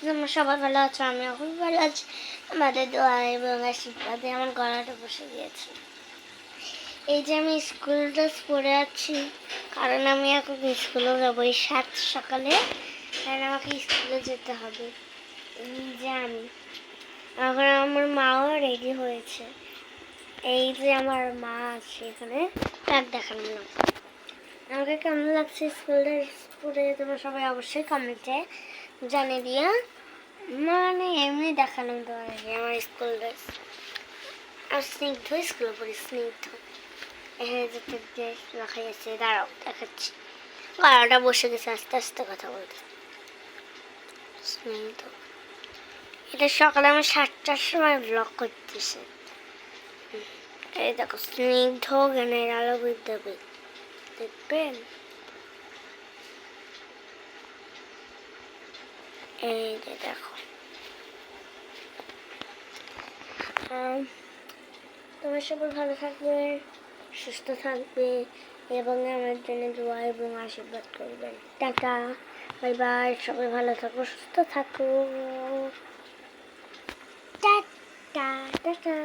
তোমরা সবাই ভালো আছো, আমিও খুব ভালো আছি। আমাদের দোয়া এবং আশীর্বাদে আমার গলাটা বসে গিয়েছে। এই যে আমি স্কুল ড্রেস পরে আছি, কারণ আমি এখন স্কুলে যাবো এই সকালে, কারণ আমাকে স্কুলে যেতে হবে। এই যে আমি এখন, আমার মাও রেডি হয়েছে। এই যে আমার মা আছে এখানে, তার দেখানো না। আমাকে কেমন লাগছে স্কুল ড্রেস পরে তোমরা সবাই অবশ্যই কমেন্টে জানিয়ে দিও। মানে এমনি দেখালাম তোমাকে আমার স্কুল ড্রেস। আর স্নিগ্ধ স্কুলে পড়ি, স্নিগ্ধ এখানে যেতে ড্রেস রাখাই আছে। দাঁড়াও দেখাচ্ছি, গলাটা বসে গেছে, আস্তে আস্তে কথা বলতে। স্নিগ্ধ, এটা সকালে আমি 7টার সময় ব্লগ করতেছি। এই দেখো স্নিগ্ধ জ্ঞানের আলো বিদ্যাপীঠ, দেখবেন? এই যে দেখো। তোমার সবাই ভালো থাকবে, সুস্থ থাকবে এবং আমার জন্য দোয়া এবং আশীর্বাদ করবেন। টাটা, বাই বাই, সবাই ভালো থাকো, সুস্থ থাকো, টাটা টাটা।